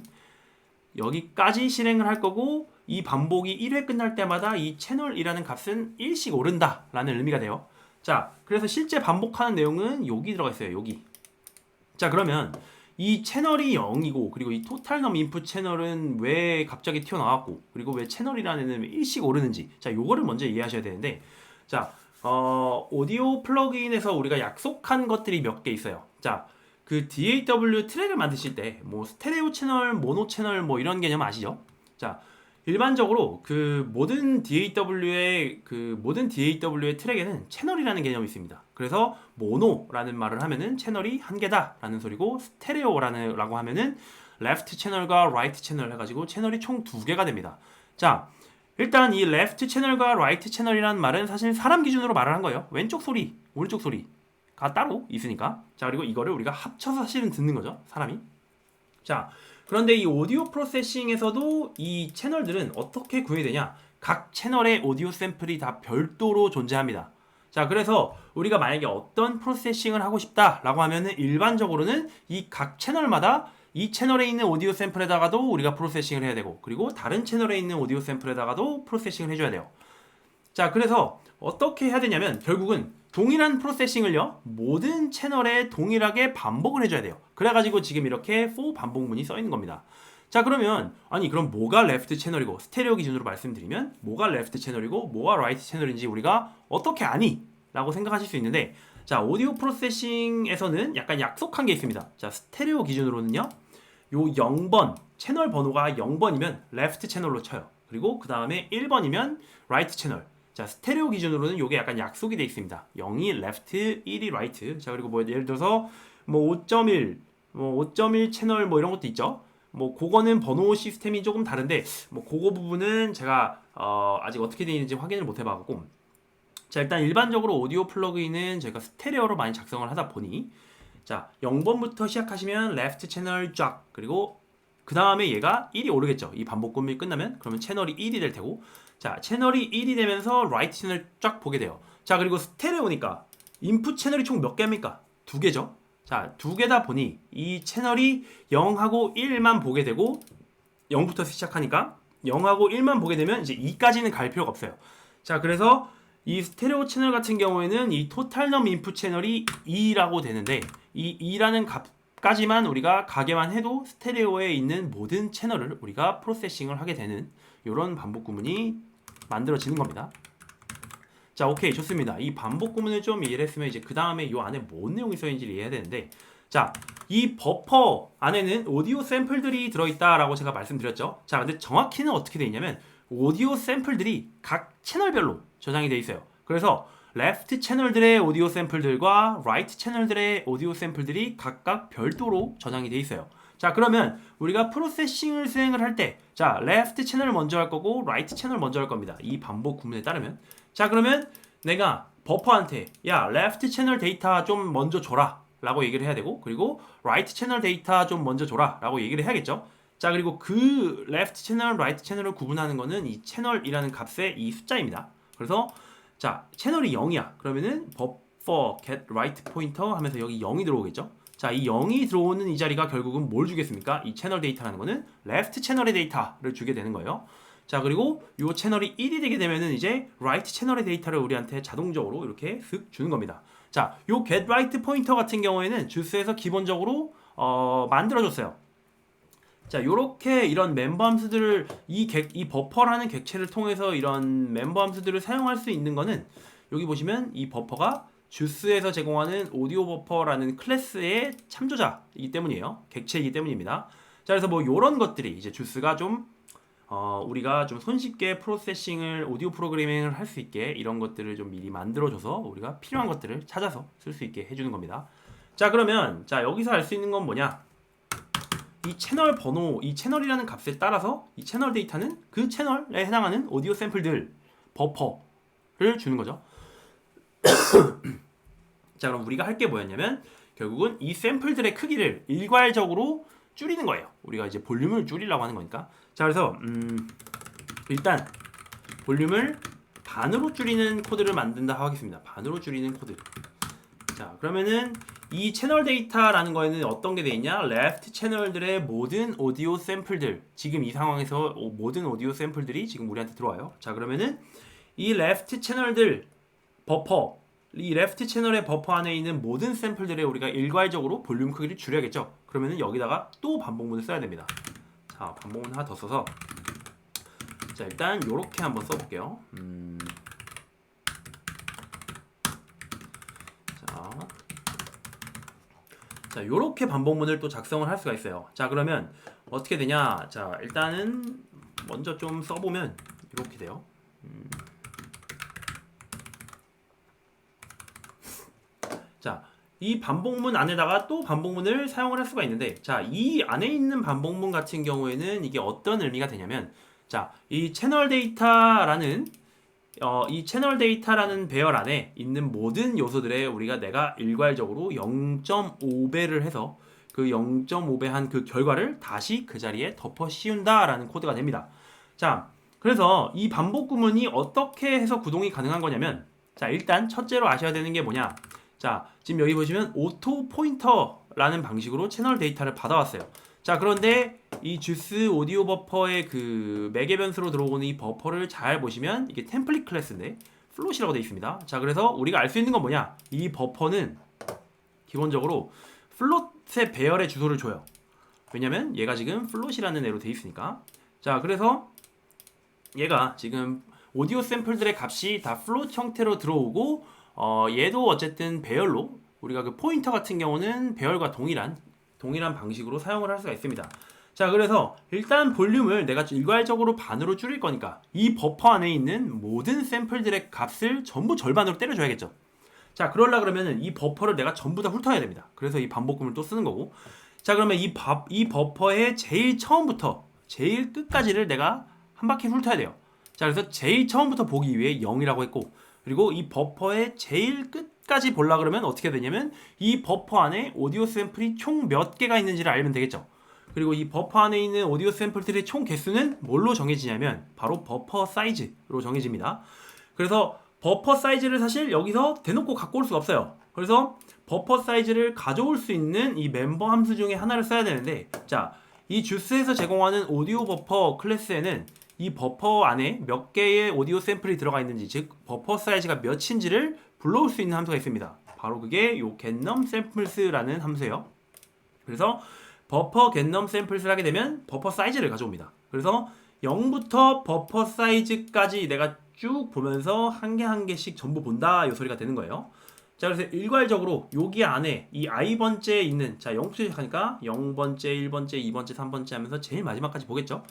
여기까지 실행을 할 거고, 이 반복이 1회 끝날 때마다 이 채널이라는 값은 1씩 오른다 라는 의미가 돼요. 자, 그래서 실제 반복하는 내용은 여기 들어가 있어요. 여기. 자, 그러면 이 채널이 0이고 그리고 이 토탈 넘 인풋 채널은 왜 갑자기 튀어나왔고, 그리고 왜 채널이라는 애는 1씩 오르는지, 자, 요거를 먼저 이해하셔야 되는데, 자, 오디오 플러그인에서 우리가 약속한 것들이 몇 개 있어요. 자, 그 DAW 트랙을 만드실 때 뭐 스테레오 채널, 모노 채널 뭐 이런 개념 아시죠? 자, 일반적으로 그 모든 DAW의 트랙에는 채널이라는 개념이 있습니다. 그래서 모노라는 말을 하면은 채널이 한 개다라는 소리고, 스테레오라고 하면은 레프트 채널과 라이트 채널 해가지고 채널이 총 2개가 됩니다. 자, 일단 이 레프트 채널과 라이트 채널이라는 말은 사실 사람 기준으로 말을 한 거예요. 왼쪽 소리, 오른쪽 소리가 따로 있으니까. 자, 그리고 이거를 우리가 합쳐서 사실은 듣는 거죠, 사람이. 자, 그런데 이 오디오 프로세싱에서도 이 채널들은 어떻게 구현이 되냐, 각 채널의 오디오 샘플이 다 별도로 존재합니다. 자, 그래서 우리가 만약에 어떤 프로세싱을 하고 싶다라고 하면은 일반적으로는 이 각 채널마다 이 채널에 있는 오디오 샘플에다가도 우리가 프로세싱을 해야 되고, 그리고 다른 채널에 있는 오디오 샘플에다가도 프로세싱을 해줘야 돼요. 자, 그래서 어떻게 해야 되냐면 결국은 동일한 프로세싱을요 모든 채널에 동일하게 반복을 해줘야 돼요. 그래가지고 지금 이렇게 for 반복문이 써 있는 겁니다. 자, 그러면 아니 그럼 뭐가 레프트 채널이고, 스테레오 기준으로 말씀드리면 뭐가 레프트 채널이고 뭐가 라이트 채널인지 우리가 어떻게 아니? 라고 생각하실 수 있는데, 자, 오디오 프로세싱에서는 약간 약속한 게 있습니다. 자, 스테레오 기준으로는요 요 0번 채널 번호가 0번이면 레프트 채널로 쳐요. 그리고 그 다음에 1번이면 라이트 채널. 자, 스테레오 기준으로는 요게 약간 약속이 돼 있습니다. 0이 레프트, 1이 라이트. 자, 그리고 뭐 예를 들어서 뭐 5.1, 뭐 5.1 채널 뭐 이런 것도 있죠. 뭐 그거는 번호 시스템이 조금 다른데 뭐 그거 부분은 제가 아직 어떻게 되어 있는지 확인을 못 해봐갖고, 자, 일단 일반적으로 오디오 플러그인은 제가 스테레오로 많이 작성을 하다 보니, 자, 0번부터 시작하시면 레프트 채널 쫙, 그리고 그 다음에 얘가 1이 오르겠죠. 이 반복금이 끝나면 그러면 채널이 1이 될 테고, 자, 채널이 1이 되면서 라이트 채널 쫙 보게 돼요. 자, 그리고 스테레오니까 인풋 채널이 총 몇 개입니까? 두 개죠. 자, 두 개다 보니 이 채널이 0하고 1만 보게 되고, 0부터 시작하니까 0하고 1만 보게 되면 이제 2까지는 갈 필요가 없어요. 자, 그래서 이 스테레오 채널 같은 경우에는 이 토탈 넘 인풋 채널이 2라고 되는데, 이 2라는 값까지만 우리가 가게만 해도 스테레오에 있는 모든 채널을 우리가 프로세싱을 하게 되는 이런 반복 구문이 만들어지는 겁니다. 자, 오케이, 좋습니다. 이 반복 구문을 좀 이해를 했으면 이제 그 다음에 이 안에 뭔 내용이 써있는지를 이해해야 되는데, 자, 이 버퍼 안에는 오디오 샘플들이 들어있다라고 제가 말씀드렸죠. 자, 근데 정확히는 어떻게 되어 있냐면 오디오 샘플들이 각 채널별로 저장이 되어 있어요. 그래서 레프트 채널들의 오디오 샘플들과 라이트 채널들의 오디오 샘플들이 각각 별도로 저장이 되어 있어요. 자, 그러면 우리가 프로세싱을 수행을 할 때, 자, 레프트 채널을 먼저 할 거고 라이트 채널 먼저 할 겁니다. 이 반복 구문에 따르면. 자, 그러면 내가 버퍼한테 야, 레프트 채널 데이터 좀 먼저 줘라 라고 얘기를 해야 되고, 그리고 라이트 채널 데이터 좀 먼저 줘라 라고 얘기를 해야겠죠. 자, 그리고 그 레프트 채널, 라이트 채널을 구분하는 거는 이 채널이라는 값의 이 숫자입니다. 그래서 자, 채널이 0이야. 그러면은 buffer get right pointer 하면서 여기 0이 들어오겠죠. 자, 이 0이 들어오는 이 자리가 결국은 뭘 주겠습니까? 이 채널 데이터라는 거는 레프트 채널의 데이터를 주게 되는 거예요. 자, 그리고 이 채널이 1이 되게 되면은 이제 라이트 채널의 데이터를 우리한테 자동적으로 이렇게 쓱 주는 겁니다. 자, 요 get right pointer 같은 경우에는 주스에서 기본적으로 만들어줬어요. 자, 요렇게 이런 멤버 함수들을 이 버퍼라는 객체를 통해서 이런 멤버 함수들을 사용할 수 있는 거는 여기 보시면 이 버퍼가 주스에서 제공하는 오디오 버퍼라는 클래스의 참조자이기 때문이에요. 객체이기 때문입니다. 자, 그래서 뭐 요런 것들이 이제 주스가 좀 우리가 좀 손쉽게 프로세싱을 오디오 프로그래밍을 할 수 있게 이런 것들을 좀 미리 만들어줘서 우리가 필요한 것들을 찾아서 쓸 수 있게 해주는 겁니다. 자, 그러면 자, 여기서 알 수 있는 건 뭐냐? 이 채널 번호, 이 채널이라는 값에 따라서 이 채널 데이터는 그 채널에 해당하는 오디오 샘플들, 버퍼를 주는 거죠. 자, 그럼 우리가 할 게 뭐였냐면 결국은 이 샘플들의 크기를 일괄적으로 줄이는 거예요. 우리가 이제 볼륨을 줄이려고 하는 거니까. 자, 그래서 일단 볼륨을 반으로 줄이는 코드를 만든다 하겠습니다. 반으로 줄이는 코드. 자, 그러면은 이 채널 데이터라는 거에는 어떤 게 돼 있냐? 레프트 채널들의 모든 오디오 샘플들, 지금 이 상황에서 모든 오디오 샘플들이 지금 우리한테 들어와요. 자, 그러면은 이 레프트 채널들 버퍼, 이 레프트 채널의 버퍼 안에 있는 모든 샘플들에 우리가 일괄적으로 볼륨 크기를 줄여야겠죠. 그러면은 여기다가 또 반복문을 써야 됩니다. 자, 반복문 하나 더 써서, 자, 일단 요렇게 한번 써볼게요. 자, 요렇게 반복문을 또 작성을 할 수가 있어요. 자, 그러면 어떻게 되냐? 자, 일단은 먼저 좀 써보면 이렇게 돼요. 자, 이 반복문 안에다가 또 반복문을 사용을 할 수가 있는데, 자, 이 안에 있는 반복문 같은 경우에는 이게 어떤 의미가 되냐면, 자, 이 채널 데이터라는 배열 안에 있는 모든 요소들에 우리가 내가 일괄적으로 0.5배를 해서 그 0.5배 한 그 결과를 다시 그 자리에 덮어 씌운다 라는 코드가 됩니다. 자, 그래서 이 반복 구문이 어떻게 해서 구동이 가능한 거냐면, 자, 일단 첫째로 아셔야 되는 게 뭐냐? 자, 지금 여기 보시면 오토 포인터라는 방식으로 채널 데이터를 받아왔어요. 자, 그런데 이 주스 오디오 버퍼의 그 매개 변수로 들어오는 이 버퍼를 잘 보시면 이게 템플릿 클래스인데 플롯이라고 되어 있습니다. 자, 그래서 우리가 알 수 있는 건 뭐냐? 이 버퍼는 기본적으로 플롯의 배열의 주소를 줘요. 왜냐면 얘가 지금 플롯이라는 애로 되어 있으니까. 자, 그래서 얘가 지금 오디오 샘플들의 값이 다 플롯 형태로 들어오고 얘도 어쨌든 배열로 우리가 그 포인터 같은 경우는 배열과 동일한 방식으로 사용을 할 수가 있습니다. 자, 그래서 일단 볼륨을 내가 일괄적으로 반으로 줄일 거니까 이 버퍼 안에 있는 모든 샘플들의 값을 전부 절반으로 때려줘야겠죠. 자, 그러려 그러면은 이 버퍼를 내가 전부 다 훑어야 됩니다. 그래서 이 반복금을 또 쓰는 거고. 자, 그러면 이 버퍼의 제일 처음부터 제일 끝까지를 내가 한 바퀴 훑어야 돼요. 자, 그래서 제일 처음부터 보기 위해 0이라고 했고, 그리고 이 버퍼의 제일 끝까지 보려 그러면 어떻게 되냐면 이 버퍼 안에 오디오 샘플이 총 몇 개가 있는지를 알면 되겠죠. 그리고 이 버퍼 안에 있는 오디오 샘플들의 총 개수는 뭘로 정해지냐면 바로 버퍼 사이즈로 정해집니다. 그래서 버퍼 사이즈를 사실 여기서 대놓고 갖고 올 수가 없어요. 그래서 버퍼 사이즈를 가져올 수 있는 이 멤버 함수 중에 하나를 써야 되는데, 자, 이 주스에서 제공하는 오디오 버퍼 클래스에는 이 버퍼 안에 몇 개의 오디오 샘플이 들어가 있는지, 즉 버퍼 사이즈가 몇인지를 불러올 수 있는 함수가 있습니다. 바로 그게 요 getNum samples라는 함수예요. 그래서 버퍼 getNum samples를 하게 되면 버퍼 사이즈를 가져옵니다. 그래서 0부터 버퍼 사이즈까지 내가 쭉 보면서 한 개 한 개씩 전부 본다 이 소리가 되는 거예요. 자, 그래서 일괄적으로 여기 안에 이 i번째에 있는, 자, 0부터 시작하니까 0번째, 1번째, 2번째, 3번째 하면서 제일 마지막까지 보겠죠.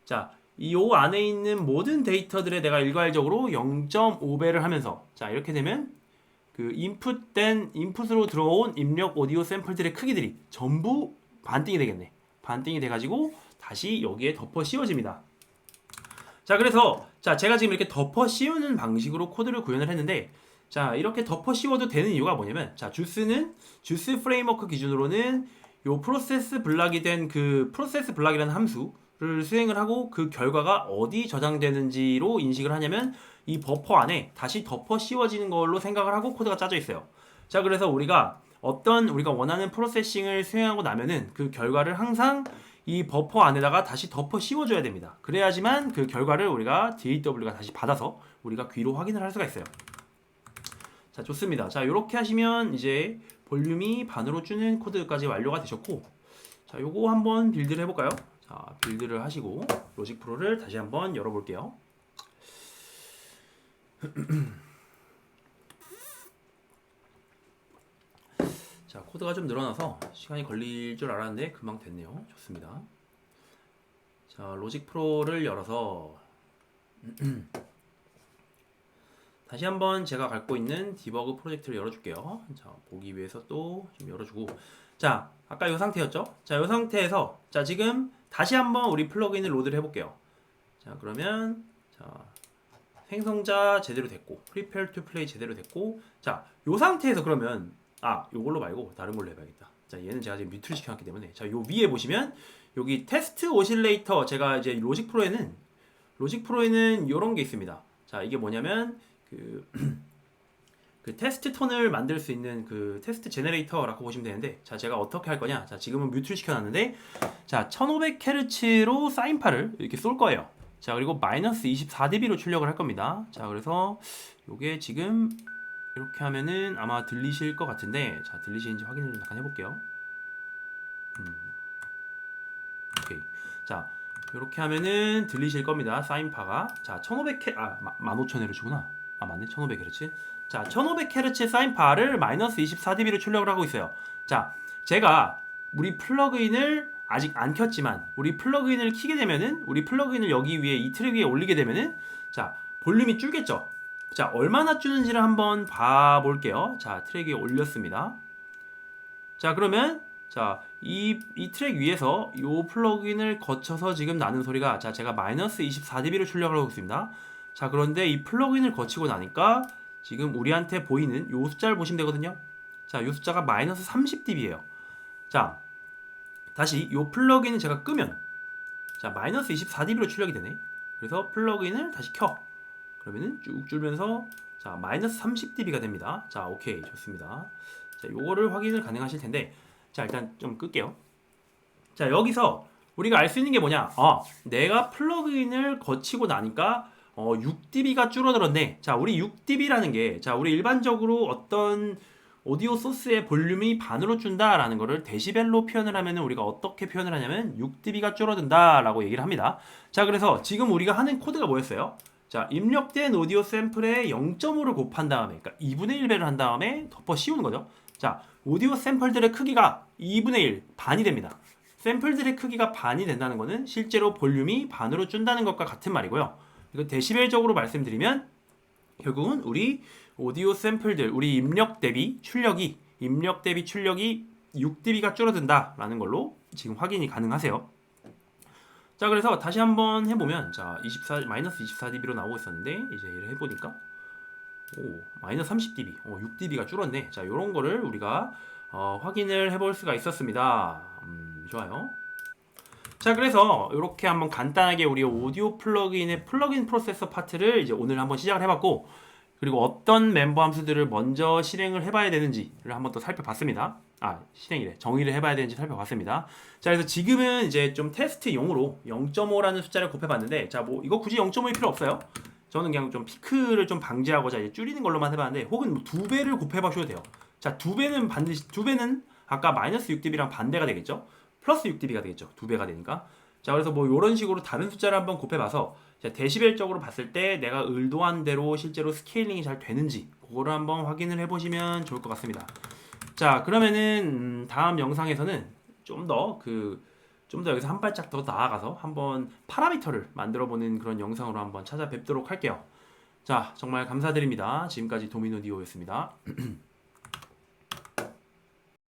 자, 이 안에 있는 모든 데이터들에 내가 일괄적으로 0.5배를 하면서, 자, 이렇게 되면 그 인풋으로 들어온 입력 오디오 샘플들의 크기들이 전부 반띵이 되겠네. 반띵이 돼가지고 다시 여기에 덮어 씌워집니다. 자, 그래서 자, 제가 지금 이렇게 덮어 씌우는 방식으로 코드를 구현을 했는데, 자, 이렇게 덮어 씌워도 되는 이유가 뭐냐면, 자, 주스 프레임워크 기준으로는 요 프로세스 블락이 된 그 프로세스 블락이라는 함수를 수행을 하고 그 결과가 어디 저장되는지로 인식을 하냐면 이 버퍼 안에 다시 덮어 씌워지는 걸로 생각을 하고 코드가 짜져 있어요. 자, 그래서 우리가 원하는 프로세싱을 수행하고 나면은 그 결과를 항상 이 버퍼 안에다가 다시 덮어 씌워줘야 됩니다. 그래야지만 그 결과를 우리가 DAW가 다시 받아서 우리가 귀로 확인을 할 수가 있어요. 자, 좋습니다. 자, 이렇게 하시면 이제 볼륨이 반으로 주는 코드까지 완료가 되셨고, 자, 요거 한번 빌드를 해볼까요? 자, 빌드를 하시고 로직 프로를 다시 한번 열어볼게요. 자, 코드가 좀 늘어나서 시간이 걸릴 줄 알았는데 금방 됐네요. 좋습니다. 자, 로직 프로를 열어서 다시 한번 제가 갖고 있는 디버그 프로젝트를 열어줄게요. 자, 보기 위해서 또 좀 열어주고, 자, 아까 이 상태였죠? 자, 이 상태에서 자, 지금 다시 한번 우리 플러그인을 로드를 해볼게요. 자, 그러면 자, 생성자 제대로 됐고, prepare to play 제대로 됐고, 자, 이 상태에서 그러면 요걸로 말고 다른 걸로 해봐야겠다. 자, 얘는 제가 지금 뮤트를 시켜놨기 때문에, 자, 요 위에 보시면 여기 테스트 오실레이터, 제가 이제 로직 프로에는 이런 게 있습니다. 자, 이게 뭐냐면 그 테스트 톤을 만들 수 있는 그 테스트 제너레이터라고 보시면 되는데, 자, 제가 어떻게 할 거냐? 자, 지금은 뮤트를 시켜놨는데, 자, 1500Hz로 사인파를 이렇게 쏠 거예요. 자, 그리고 마이너스 24dB로 출력을 할 겁니다. 자, 그래서 요게 지금 이렇게 하면은 아마 들리실 것 같은데, 자, 들리시는지 확인을 좀 잠깐 해볼게요. 오케이. 자, 이렇게 하면은 들리실 겁니다. 사인파가. 자, 1500Hz, 15,000Hz구나. 맞네. 1500Hz. 자, 1500Hz 사인파를 마이너스 24dB로 출력을 하고 있어요. 자, 제가 우리 플러그인을 아직 안 켰지만, 우리 플러그인을 켜게 되면은, 우리 플러그인을 여기 위에 이 트랙 위에 올리게 되면은, 자, 볼륨이 줄겠죠? 자, 얼마나 주는지를 한번 봐볼게요. 자, 트랙 위에 올렸습니다. 자, 그러면 자, 이 트랙 위에서 이 플러그인을 거쳐서 지금 나는 소리가, 자, 제가 마이너스 24dB로 출력을 하고 있습니다. 자, 그런데 이 플러그인을 거치고 나니까 지금 우리한테 보이는 이 숫자를 보시면 되거든요. 자, 이 숫자가 마이너스 30dB예요. 자, 다시 이 플러그인을 제가 끄면, 자, 마이너스 24dB로 출력이 되네. 그래서 플러그인을 다시 켜. 그러면은 쭉 줄면서, 자, 마이너스 30dB가 됩니다. 자, 오케이. 좋습니다. 자, 요거를 확인을 가능하실 텐데, 자, 일단 좀 끌게요. 자, 여기서 우리가 알 수 있는 게 뭐냐? 내가 플러그인을 거치고 나니까 6dB가 줄어들었네. 자, 우리 6dB라는 게, 자, 우리 일반적으로 어떤 오디오 소스의 볼륨이 반으로 준다라는 거를 데시벨로 표현을 하면은 우리가 어떻게 표현을 하냐면 6dB가 줄어든다라고 얘기를 합니다. 자, 그래서 지금 우리가 하는 코드가 뭐였어요? 자, 입력된 오디오 샘플에 0.5를 곱한 다음에, 그러니까 2분의 1배를 한 다음에 덮어 씌우는 거죠. 자, 오디오 샘플들의 크기가 2분의 1, 반이 됩니다. 샘플들의 크기가 반이 된다는 것은 실제로 볼륨이 반으로 준다는 것과 같은 말이고요. 이거 데시벨적으로 말씀드리면 결국은 우리 오디오 샘플들, 우리 입력 대비 출력이 6dB가 줄어든다라는 걸로 지금 확인이 가능하세요. 자, 그래서 다시 한번 해보면, 자, 마이너스 24dB로 나오고 있었는데 이제 얘를 해보니까 마이너스 30dB, 6dB가 줄었네. 자, 요런 거를 우리가 확인을 해볼 수가 있었습니다. 좋아요. 자, 그래서 이렇게 한번 간단하게 우리 오디오 플러그인의 플러그인 프로세서 파트를 이제 오늘 한번 시작을 해봤고, 그리고 어떤 멤버 함수들을 먼저 실행을 해봐야 되는지를 한번 또 살펴봤습니다. 정의를 해봐야 되는지 살펴봤습니다. 자, 그래서 지금은 이제 좀 테스트용으로 0.5라는 숫자를 곱해봤는데, 자, 뭐 이거 굳이 0.5일 필요 없어요. 저는 그냥 좀 피크를 좀 방지하고자 이제 줄이는 걸로만 해봤는데, 혹은 뭐 2배를 곱해봐셔도 돼요. 자, 2배는 아까 마이너스 6dB랑 반대가 되겠죠? 플러스 6dB가 되겠죠. 2배가 되니까. 자, 그래서 뭐 이런 식으로 다른 숫자를 한번 곱해봐서 데시벨적으로 봤을 때 내가 의도한 대로 실제로 스케일링이 잘 되는지 그거를 한번 확인을 해보시면 좋을 것 같습니다. 자, 그러면은 다음 영상에서는 좀 더 여기서 한 발짝 더 나아가서 한번 파라미터를 만들어보는 그런 영상으로 한번 찾아뵙도록 할게요. 자, 정말 감사드립니다. 지금까지 도미노디오였습니다.